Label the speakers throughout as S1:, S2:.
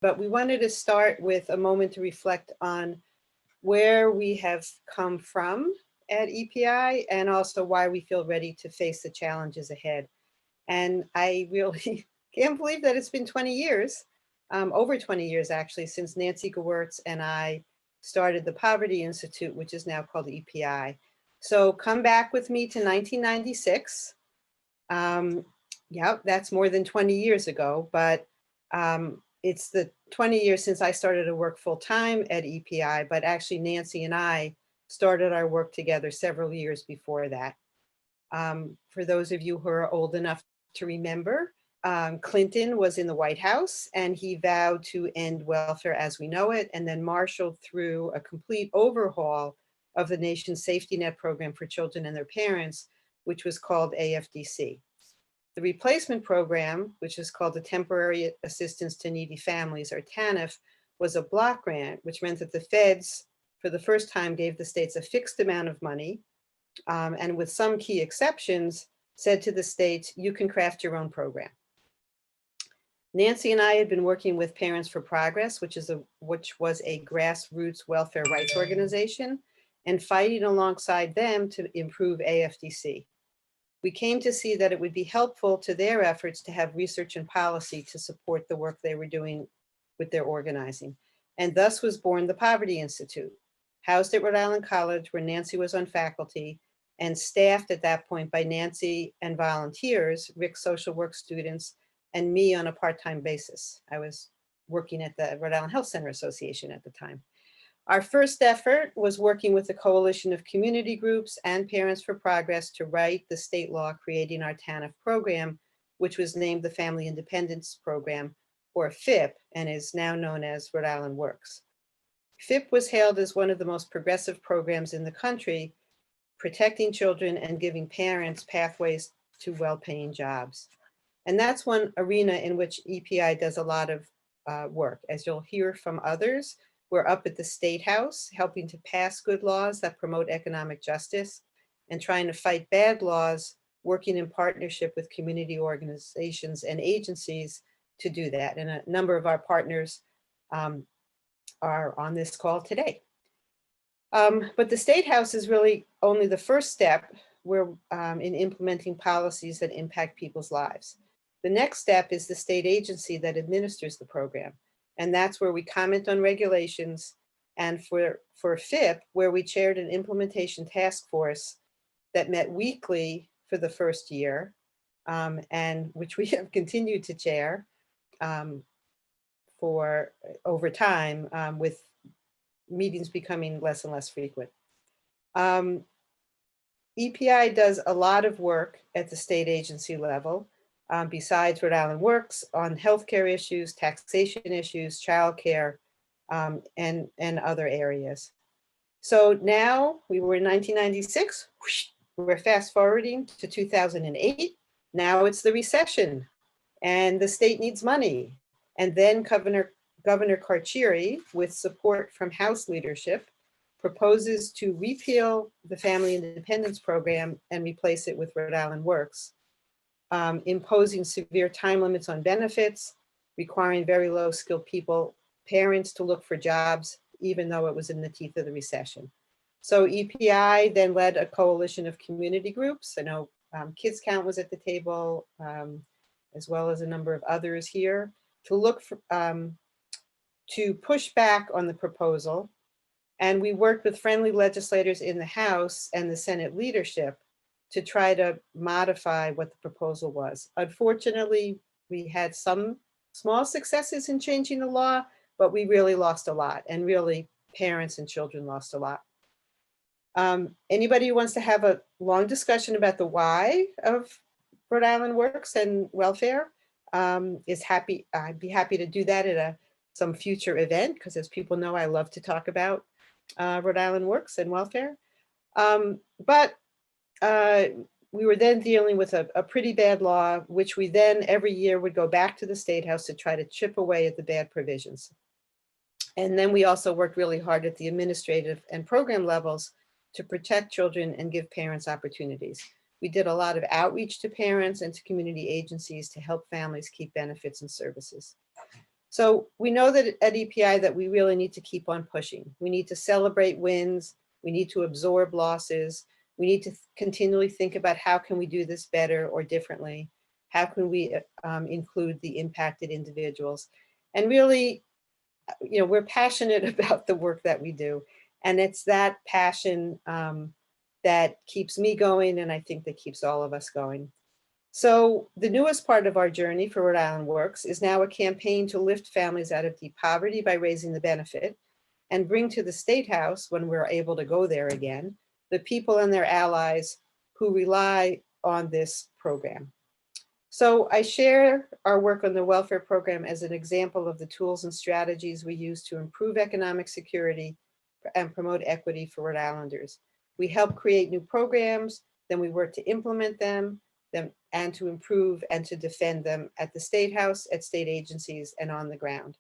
S1: but we wanted to start with a moment to reflect on where we have come from at EPI and also why we feel ready to face the challenges ahead. And I really can't believe that it's been 20 years, over 20 years actually, since Nancy Gewirtz and I started the Poverty Institute, which is now called EPI. So come back with me to 1996. Yeah, that's more than 20 years ago, but it's the 20 years since I started to work full time at EPI, but actually Nancy and I started our work together several years before that. For those of you who are old enough to remember, Clinton was in the White House and he vowed to end welfare as we know it, and then marshaled through a complete overhaul of the nation's safety net program for children and their parents, which was called AFDC. The replacement program, which is called the Temporary Assistance to Needy Families, or TANF, was a block grant, which meant that the feds, for the first time, gave the states a fixed amount of money, and with some key exceptions, said to the states, you can craft your own program. Nancy and I had been working with Parents for Progress, which was a grassroots welfare rights organization, and fighting alongside them to improve AFDC. We came to see that it would be helpful to their efforts to have research and policy to support the work they were doing with their organizing. And thus was born the Poverty Institute, housed at Rhode Island College, where Nancy was on faculty, and staffed at that point by Nancy and volunteers, Rick's social work students, and me on a part-time basis. I was working at the Rhode Island Health Center Association at the time. Our first effort was working with a coalition of community groups and Parents for Progress to write the state law creating our TANF program, which was named the Family Independence Program, or FIP, and is now known as Rhode Island Works. FIP was hailed as one of the most progressive programs in the country, protecting children and giving parents pathways to well-paying jobs. And that's one arena in which EPI does a lot of work. As you'll hear from others, we're up at the State House, helping to pass good laws that promote economic justice and trying to fight bad laws, working in partnership with community organizations and agencies to do that. And a number of our partners are on this call today. But the State House is really only the first step in implementing policies that impact people's lives. The next step is the state agency that administers the program. And that's where we comment on regulations, and for FIP, where we chaired an implementation task force that met weekly for the first year, and which we have continued to chair for over time, with meetings becoming less and less frequent. EPI does a lot of work at the state agency level. Besides Rhode Island Works, on healthcare issues, taxation issues, childcare, and other areas. So now we were in 1996, we're fast forwarding to 2008. Now it's the recession and the state needs money. And then Governor Carcieri, with support from House leadership, proposes to repeal the Family Independence Program and replace it with Rhode Island Works. Imposing severe time limits on benefits, requiring very low skilled parents to look for jobs, even though it was in the teeth of the recession. So EPI then led a coalition of community groups. I know Kids Count was at the table, as well as a number of others here, to look for, to push back on the proposal. And we worked with friendly legislators in the House and the Senate leadership to try to modify what the proposal was. Unfortunately, we had some small successes in changing the law, but we really lost a lot, and really parents and children lost a lot. Anybody who wants to have a long discussion about the why of Rhode Island Works and welfare is happy. I'd be happy to do that at some future event, because as people know, I love to talk about Rhode Island Works and welfare. We were then dealing with a pretty bad law, which we then every year would go back to the State House to try to chip away at the bad provisions. And then we also worked really hard at the administrative and program levels to protect children and give parents opportunities. We did a lot of outreach to parents and to community agencies to help families keep benefits and services. So we know that at EPI that we really need to keep on pushing. We need to celebrate wins. We need to absorb losses. We need to continually think about how can we do this better or differently? How can we include the impacted individuals? And really, we're passionate about the work that we do. And it's that passion that keeps me going, and I think that keeps all of us going. So the newest part of our journey for Rhode Island Works is now a campaign to lift families out of deep poverty by raising the benefit and bring to the State House, when we're able to go there again, the people and their allies who rely on this program. So I share our work on the welfare program as an example of the tools and strategies we use to improve economic security and promote equity for Rhode Islanders. We help create new programs, then we work to implement them, and to improve and to defend them at the State House, at state agencies, and on the ground.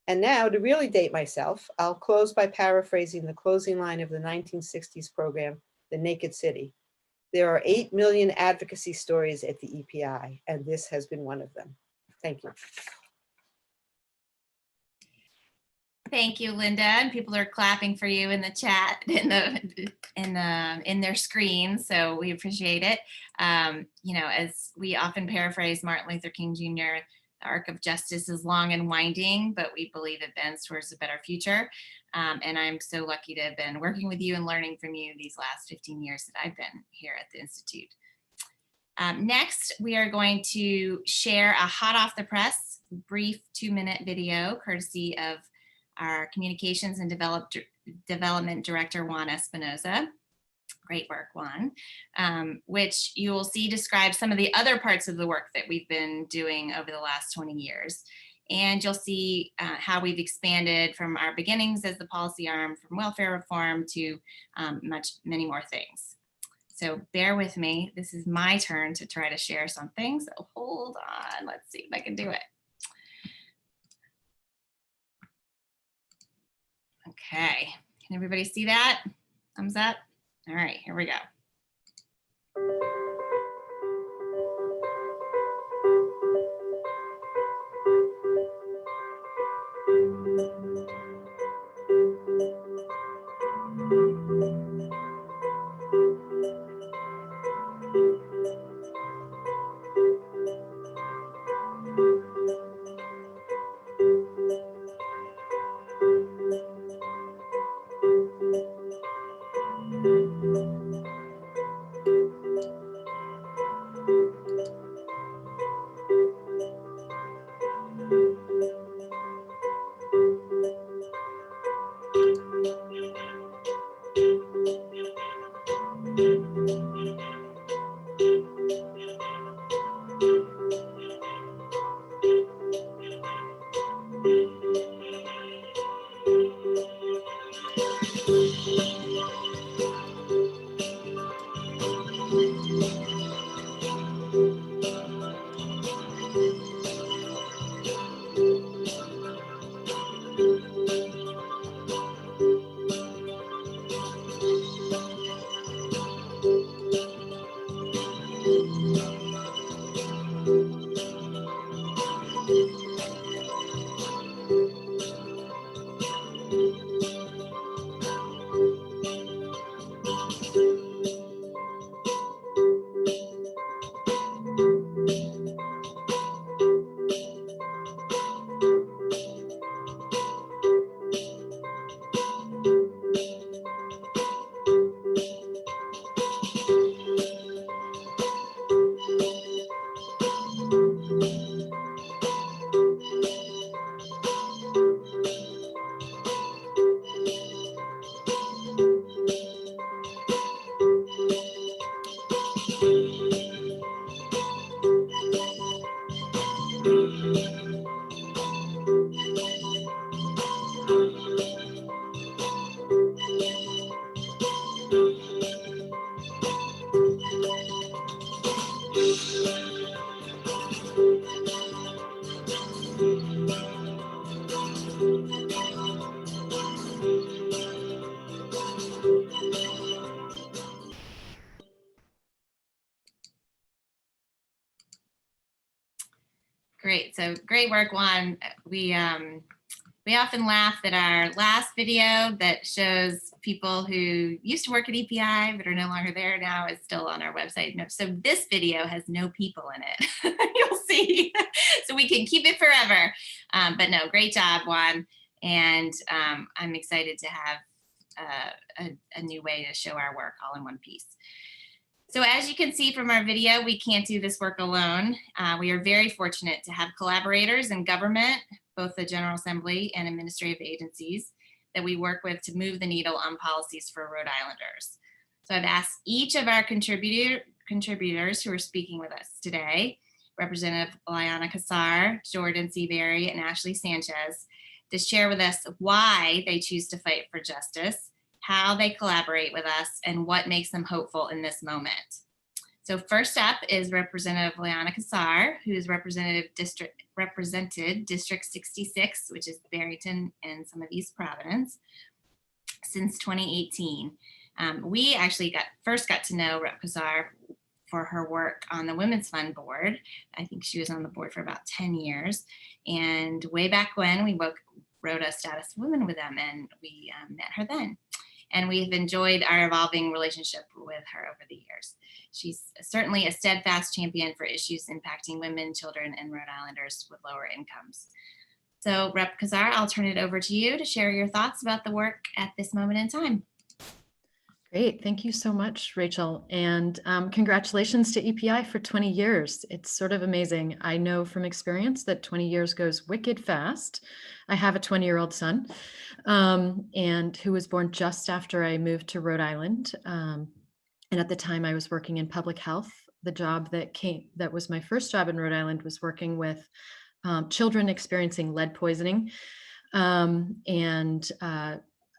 S1: And now, to really date myself, I'll close by paraphrasing the closing line of the 1960s program, The Naked City. There are 8 million advocacy stories at the EPI, and this has been one of them. Thank you.
S2: Thank you, Linda. And people are clapping for you in the chat, in their screens. So we appreciate it. As we often paraphrase Martin Luther King Jr., the arc of justice is long and winding, but we believe it bends towards a better future. And I'm so lucky to have been working with you and learning from you these last 15 years that I've been here at the Institute. Next, we are going to share a hot off the press, brief 2-minute video, courtesy of our Communications and Development Director, Juan Espinoza. Great work, Juan, which you will see describes some of the other parts of the work that we've been doing over the last 20 years. And you'll see how we've expanded from our beginnings as the policy arm from welfare reform to many more things. So bear with me. This is my turn to try to share something. So hold on. Let's see if I can do it. Okay, can everybody see that? Thumbs up. All right, here we go. Great. So great work, Juan. We often laugh that our last video that shows people who used to work at EPI but are no longer there now is still on our website. No, so this video has no people in it. You'll see. So we can keep it forever. But no, great job, Juan. And I'm excited to have a new way to show our work all in one piece. So as you can see from our video, we can't do this work alone. We are very fortunate to have collaborators in government, both the General Assembly and administrative agencies that we work with to move the needle on policies for Rhode Islanders. So I've asked each of our contributors who are speaking with us today, Representative Liana Kassar, Jordan Seabury, and Ashley Sanchez, to share with us why they choose to fight for justice, how they collaborate with us, and what makes them hopeful in this moment. So first up is Representative Liana Kassar, who is represented District 66, which is Barrington and some of East Providence, since 2018. We actually first got to know Rep. Kassar for her work on the Women's Fund Board. I think she was on the board for about 10 years. And way back when, we wrote a status of women with them, and we met her then. And we have enjoyed our evolving relationship with her over the years. She's certainly a steadfast champion for issues impacting women, children, and Rhode Islanders with lower incomes. So Rep. Kassar, I'll turn it over to you to share your thoughts about the work at this moment in time.
S3: Great. Thank you so much, Rachel. And congratulations to EPI for 20 years. It's sort of amazing. I know from experience that 20 years goes wicked fast. I have a 20-year-old son and who was born just after I moved to Rhode Island. And at the time I was working in public health. The job that was my first job in Rhode Island was working with children experiencing lead poisoning and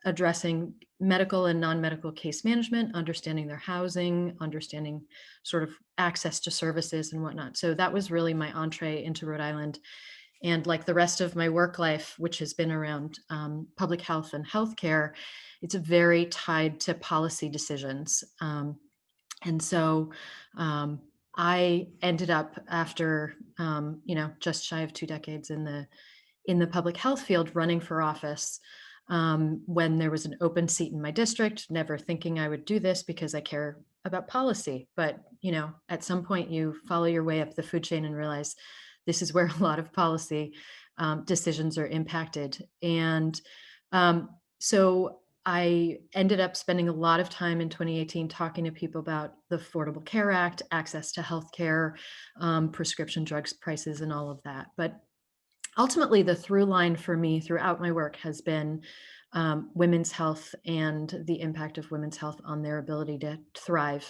S3: addressing medical and non-medical case management, understanding their housing, understanding sort of access to services and whatnot. So that was really my entree into Rhode Island. And like the rest of my work life, which has been around public health and healthcare, it's very tied to policy decisions. And so I ended up after, just shy of 2 decades in the public health field running for office when there was an open seat in my district, never thinking I would do this because I care about policy. But, at some point you follow your way up the food chain and realize this is where a lot of policy decisions are impacted. And so I ended up spending a lot of time in 2018 talking to people about the Affordable Care Act, access to healthcare, prescription drugs prices, and all of that. But ultimately, the through line for me throughout my work has been women's health and the impact of women's health on their ability to survive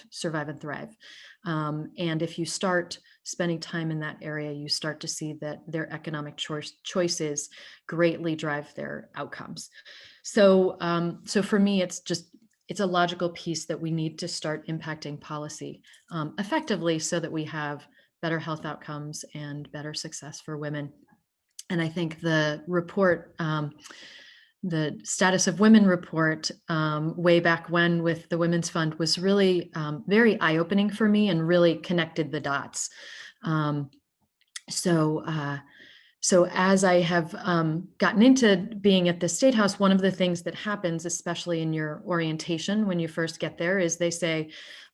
S3: and thrive. And if you start spending time in that area, you start to see that their economic choices greatly drive their outcomes. So for me, it's a logical piece that we need to start impacting policy effectively so that we have better health outcomes and better success for women. And I think the report, the Status of Women report, way back when with the Women's Fund was really very eye-opening for me and really connected the dots. So as I have gotten into being at the State House, one of the things that happens, especially in your orientation when you first get there, is they say,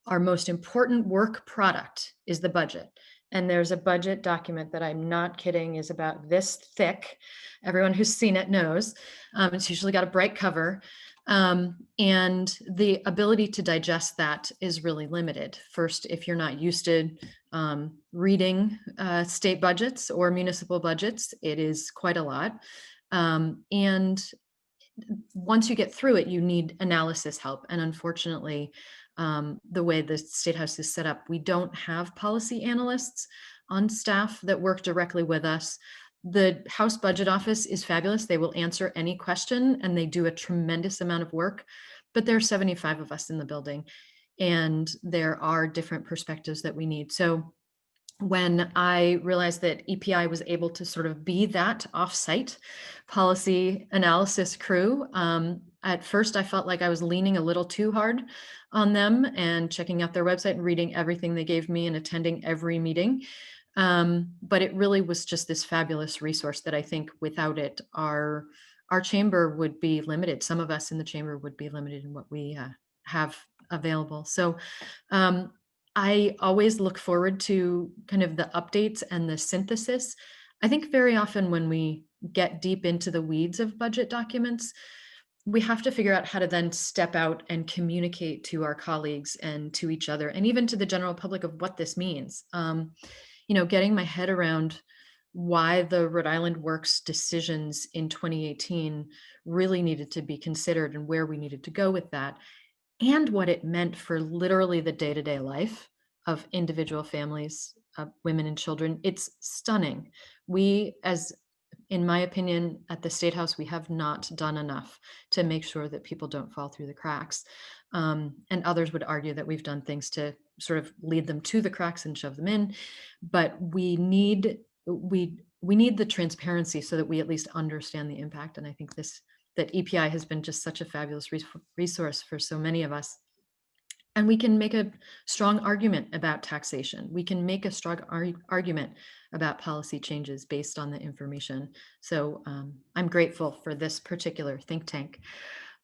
S3: our most important work product is the budget. And there's a budget document that I'm not kidding is about this thick. Everyone who's seen it knows. It's usually got a bright cover. And the ability to digest that is really limited. First, if you're not used to reading state budgets or municipal budgets, it is quite a lot. And once you get through it, you need analysis help. And unfortunately, the way the State House is set up, we don't have policy analysts on staff that work directly with us. The House Budget Office is fabulous. They will answer any question and they do a tremendous amount of work, but there are 75 of us in the building and there are different perspectives that we need. So when I realized that EPI was able to sort of be that offsite policy analysis crew, at first I felt like I was leaning a little too hard on them and checking out their website and reading everything they gave me and attending every meeting. But it really was just this fabulous resource that I think without it, our chamber would be limited. Some of us in the chamber would be limited in what we have available. So I always look forward to kind of the updates and the synthesis. I think very often when we get deep into the weeds of budget documents, we have to figure out how to then step out and communicate to our colleagues and to each other and even to the general public of what this means. Getting my head around why the Rhode Island Works decisions in 2018 really needed to be considered and where we needed to go with that, and what it meant for literally the day-to-day life of individual families, women and children. It's stunning. We, as in my opinion, at the State House, we have not done enough to make sure that people don't fall through the cracks. And others would argue that we've done things to sort of lead them to the cracks and shove them in. But we need the transparency so that we at least understand the impact. And I think that EPI has been just such a fabulous resource for so many of us. And we can make a strong argument about taxation. We can make a strong argument about policy changes based on the information. So I'm grateful for this particular think tank.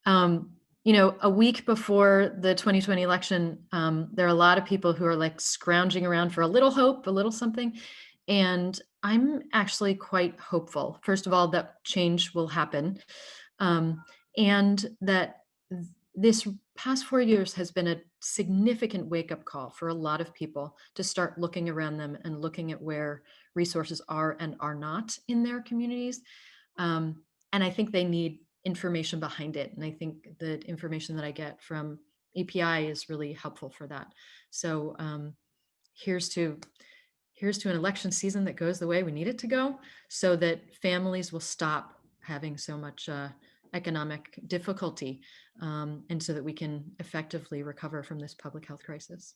S3: A week before the 2020 election, there are a lot of people who are like scrounging around for a little hope, a little something. And I'm actually quite hopeful, first of all, that change will happen. And that this past 4 years has been a significant wake-up call for a lot of people to start looking around them and looking at where resources are and are not in their communities. And I think they need information behind it. And I think the information that I get from EPI is really helpful for that. So here's to an election season that goes the way we need it to go, so that families will stop having so much economic difficulty, and so that we can effectively recover from this public health crisis.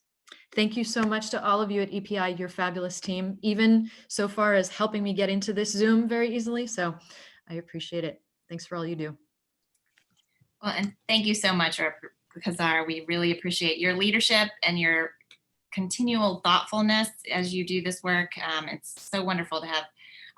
S3: Thank you so much to all of you at EPI, your fabulous team, even so far as helping me get into this Zoom very easily. So I appreciate it. Thanks for all you do.
S2: Well, and thank you so much, Rep. Kazar. We really appreciate your leadership and your continual thoughtfulness as you do this work. It's so wonderful to have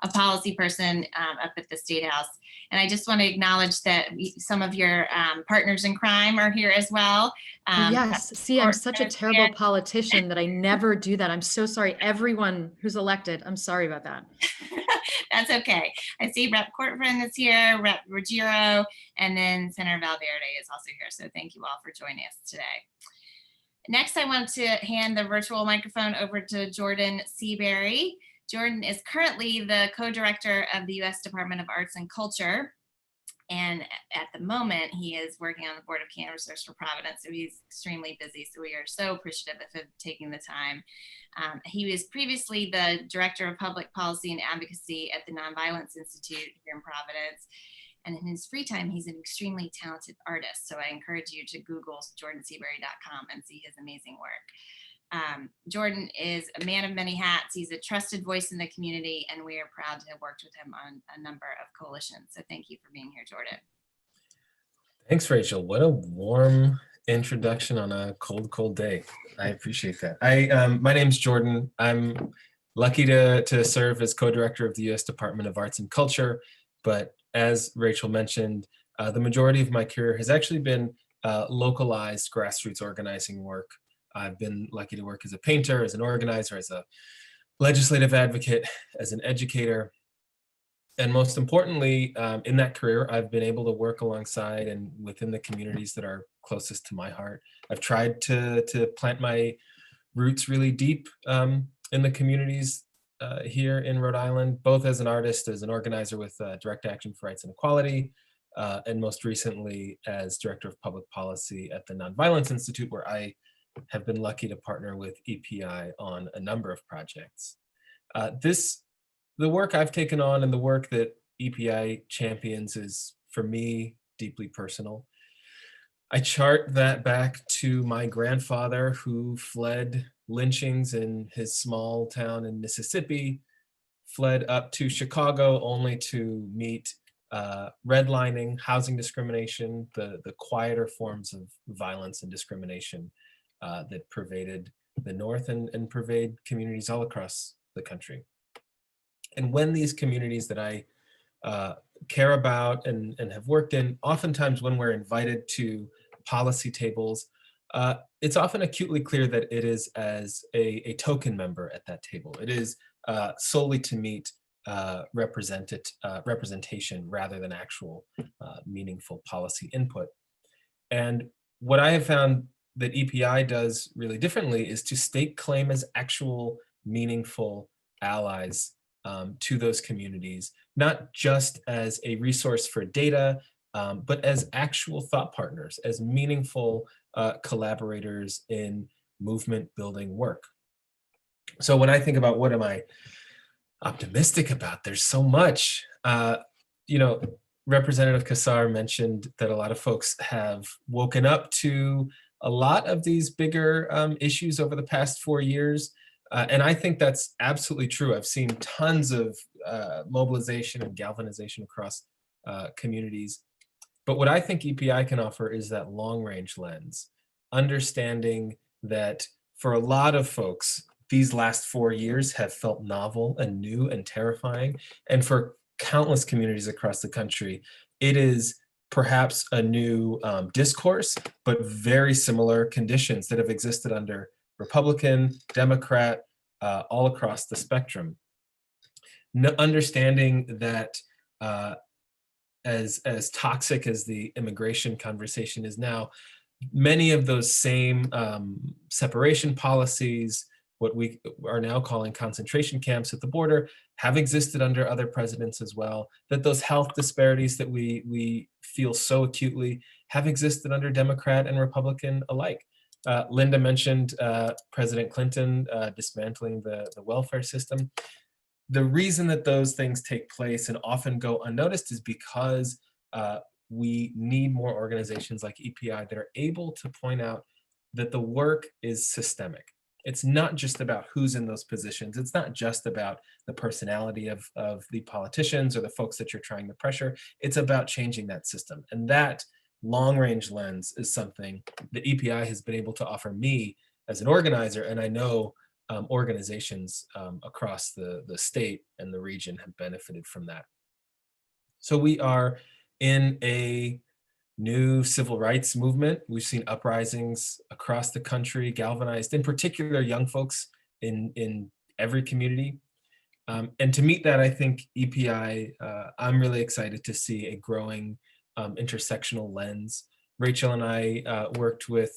S2: a policy person up at the State House. And I just want to acknowledge that some of your partners in crime are here as well.
S3: Yes, see, I'm such a terrible politician that I never do that. I'm so sorry, everyone who's elected. I'm sorry about that.
S2: That's okay. I see Rep. Cortfriend is here, Rep. Ruggiero, and then Senator Valverde is also here. So thank you all for joining us today. Next, I want to hand the virtual microphone over to Jordan Seabury. Jordan is currently the co-director of the U.S. Department of Arts and Culture. And at the moment, he is working on the Board of Canvassers for Providence. So he's extremely busy. So we are so appreciative of him taking the time. He was previously the Director of Public Policy and Advocacy at the Nonviolence Institute here in Providence. And in his free time, he's an extremely talented artist. So I encourage you to Google jordanseabury.com and see his amazing work. Jordan is a man of many hats. He's a trusted voice in the community, and we are proud to have worked with him on a number of coalitions. So thank you for being here, Jordan.
S4: Thanks, Rachel. What a warm introduction on a cold, cold day. I appreciate that. My name's Jordan. I'm lucky to serve as co-director of the U.S. Department of Arts and Culture, but as Rachel mentioned, the majority of my career has actually been localized grassroots organizing work. I've been lucky to work as a painter, as an organizer, as a legislative advocate, as an educator. And most importantly, in that career, I've been able to work alongside and within the communities that are closest to my heart. I've tried to plant my roots really deep in the communities here in Rhode Island, both as an artist, as an organizer with Direct Action for Rights and Equality, and most recently as Director of Public Policy at the Nonviolence Institute, where I have been lucky to partner with EPI on a number of projects. The work I've taken on and the work that EPI champions is, for me, deeply personal. I chart that back to my grandfather, who fled lynchings in his small town in Mississippi, fled up to Chicago only to meet redlining, housing discrimination, the quieter forms of violence and discrimination that pervaded the North and pervade communities all across the country. And when these communities that I care about and have worked in, oftentimes when we're invited to policy tables, it's often acutely clear that it is as a token member at that table. It is solely to meet representation rather than actual meaningful policy input. And what I have found that EPI does really differently is to stake claim as actual meaningful allies to those communities, not just as a resource for data, but as actual thought partners, as meaningful collaborators in movement building work. So when I think about what am I optimistic about, there's so much. Representative Kassar mentioned that a lot of folks have woken up to a lot of these bigger issues over the past 4 years. And I think that's absolutely true. I've seen tons of mobilization and galvanization across communities. But what I think EPI can offer is that long-range lens, understanding that for a lot of folks, these last 4 years have felt novel and new and terrifying. And for countless communities across the country, it is perhaps a new discourse, but very similar conditions that have existed under Republican, Democrat, all across the spectrum. Understanding that as toxic as the immigration conversation is now, many of those same separation policies, what we are now calling concentration camps at the border, have existed under other presidents as well, that those health disparities that we feel so acutely have existed under Democrat and Republican alike. Linda mentioned President Clinton dismantling the welfare system. The reason that those things take place and often go unnoticed is because we need more organizations like EPI that are able to point out that the work is systemic. It's not just about who's in those positions. It's not just about the personality of the politicians or the folks that you're trying to pressure. It's about changing that system. And that long-range lens is something that EPI has been able to offer me as an organizer. And I know organizations across the state and the region have benefited from that. So we are in a new civil rights movement. We've seen uprisings across the country, galvanized, in particular, young folks in every community. And to meet that, I think EPI, I'm really excited to see a growing intersectional lens. Rachel and I worked with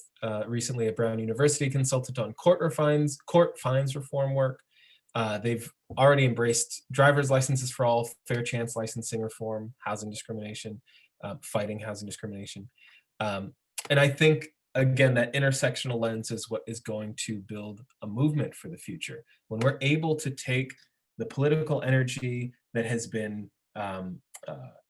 S4: recently a Brown University consultant on court fines reform work. They've already embraced driver's licenses for all, fair chance licensing reform, housing discrimination, fighting housing discrimination. And I think, again, that intersectional lens is what is going to build a movement for the future. When we're able to take the political energy that has been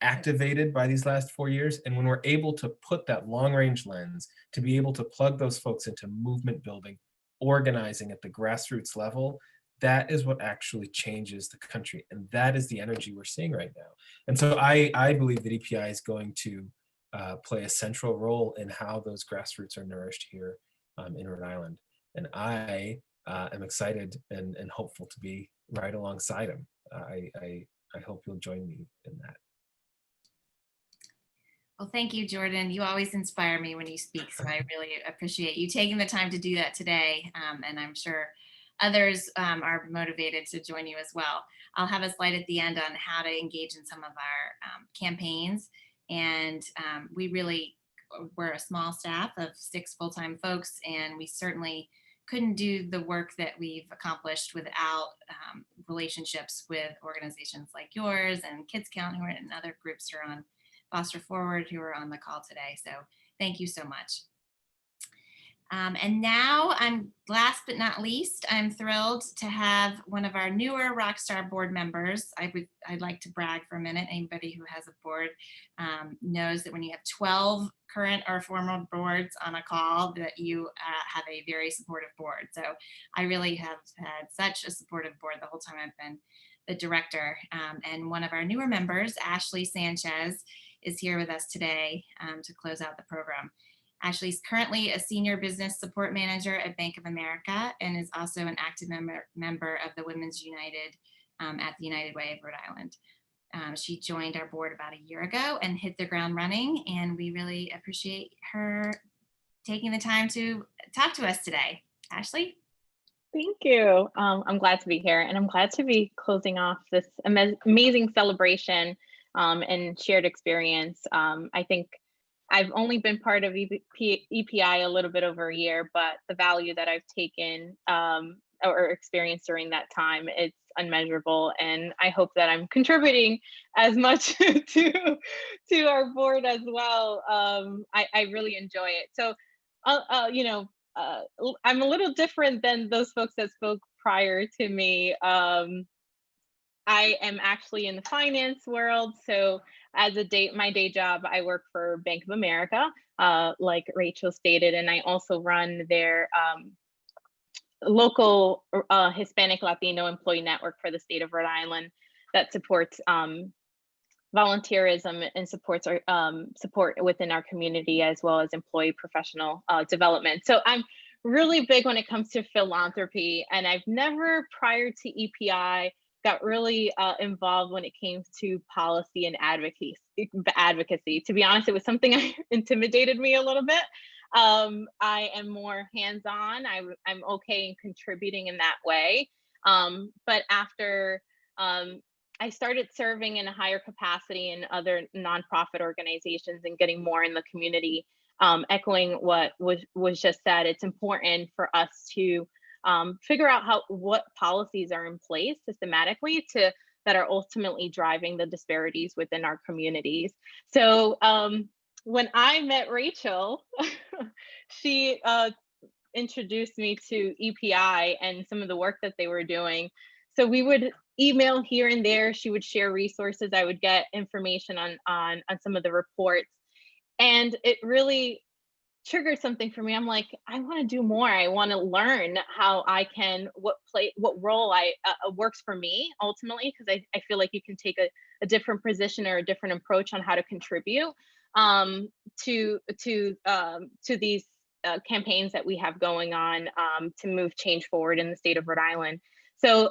S4: activated by these last 4 years, and when we're able to put that long-range lens to be able to plug those folks into movement building, organizing at the grassroots level, that is what actually changes the country. And that is the energy we're seeing right now. And so I believe that EPI is going to play a central role in how those grassroots are nourished here in Rhode Island. And I am excited and hopeful to be right alongside him. I hope you'll join me in that.
S2: Well, thank you, Jordan. You always inspire me when you speak, so I really appreciate you taking the time to do that today. And I'm sure others are motivated to join you as well. I'll have a slide at the end on how to engage in some of our campaigns. And we're a small staff of 6 full-time folks, and we certainly couldn't do the work that we've accomplished without relationships with organizations like yours and Kids Count, who are in other groups who are on Foster Forward, who are on the call today. So thank you so much. And now, last but not least, I'm thrilled to have one of our newer Rockstar board members. I'd like to brag for a minute. Anybody who has a board knows that when you have 12 current or former boards on a call, that you have a very supportive board. So I really have had such a supportive board the whole time I've been the director. And one of our newer members, Ashley Sanchez, is here with us today to close out the program. Ashley's currently a senior business support manager at Bank of America and is also an active member of the Women's United at the United Way of Rhode Island. She joined our board about a year ago and hit the ground running, and we really appreciate her taking the time to talk to us today. Ashley?
S5: Thank you. I'm glad to be here, and I'm glad to be closing off this amazing celebration and shared experience. I think I've only been part of EPI a little bit over a year, but the value that I've taken or experienced during that time, it's unmeasurable. And I hope that I'm contributing as much to our board as well. I really enjoy it. So, I'm a little different than those folks that spoke prior to me. I am actually in the finance world. So as my day job, I work for Bank of America, like Rachel stated, and I also run their local Hispanic Latino employee network for the state of Rhode Island that supports volunteerism and supports our support within our community, as well as employee professional development. So I'm really big when it comes to philanthropy, and I've never prior to EPI got really involved when it came to policy and advocacy. To be honest, it was something that intimidated me a little bit. I am more hands-on. I'm okay in contributing in that way. But after I started serving in a higher capacity in other nonprofit organizations and getting more in the community, echoing what was just said, it's important for us to figure out what policies are in place systematically that are ultimately driving the disparities within our communities. So when I met Rachel, she introduced me to EPI and some of the work that they were doing. So we would email here and there. She would share resources. I would get information on some of the reports, and it really triggered something for me. I'm like, I want to do more. I want to learn how I can, what role works for me ultimately, because I feel like you can take a different position or a different approach on how to contribute to these campaigns that we have going on to move change forward in the state of Rhode Island. So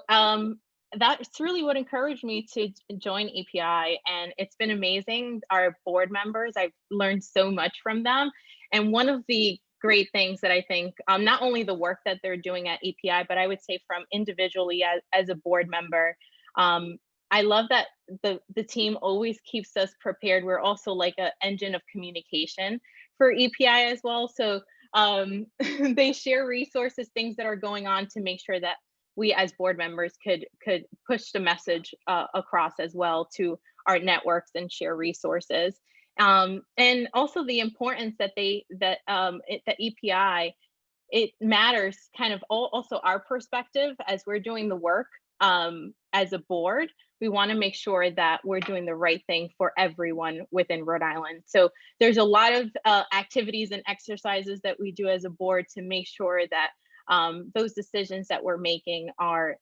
S5: that's really what encouraged me to join EPI, and it's been amazing. Our board members, I've learned so much from them. And one of the great things that I think, not only the work that they're doing at EPI, but I would say from individually as a board member, I love that the team always keeps us prepared. We're also like an engine of communication for EPI as well. So they share resources, things that are going on to make sure that we as board members could push the message across as well to our networks and share resources. And also the importance that EPI, it matters kind of also our perspective as we're doing the work as a board. We want to make sure that we're doing the right thing for everyone within Rhode Island. So there's a lot of activities and exercises that we do as a board to make sure that those decisions that we're making are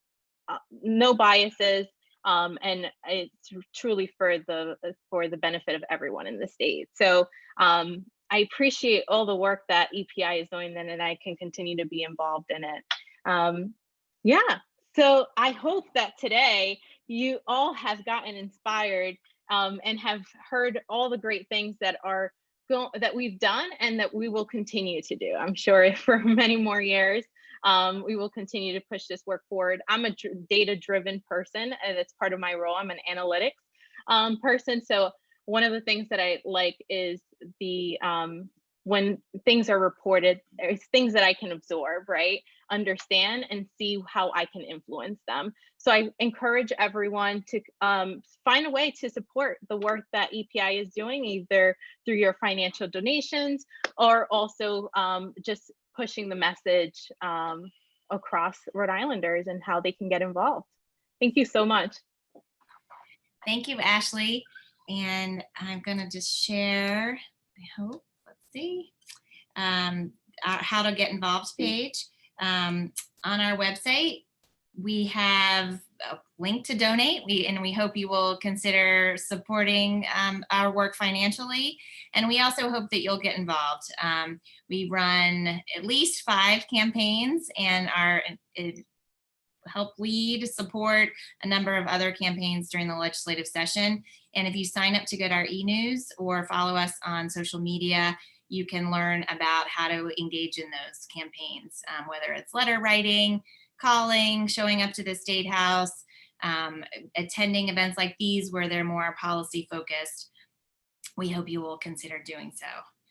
S5: no biases, and it's truly for the benefit of everyone in the state. So I appreciate all the work that EPI is doing, and I can continue to be involved in it. Yeah, so I hope that today you all have gotten inspired and have heard all the great things that we've done and that we will continue to do. I'm sure for many more years. We will continue to push this work forward. I'm a data-driven person, and it's part of my role. I'm an analytics person. So one of the things that I like is when things are reported, there's things that I can absorb, right? Understand and see how I can influence them. So I encourage everyone to find a way to support the work that EPI is doing, either through your financial donations or also just pushing the message across Rhode Islanders and how they can get involved. Thank you so much.
S2: Thank you, Ashley. And I'm going to just share, I hope, let's see, our how to get involved page on our website. We have a link to donate. We hope you will consider supporting our work financially. And we also hope that you'll get involved. We run at least 5 campaigns and help lead, support a number of other campaigns during the legislative session. And if you sign up to get our e-news or follow us on social media, you can learn about how to engage in those campaigns, whether it's letter writing, calling, showing up to the State House, attending events like these where they're more policy focused. We hope you will consider doing so.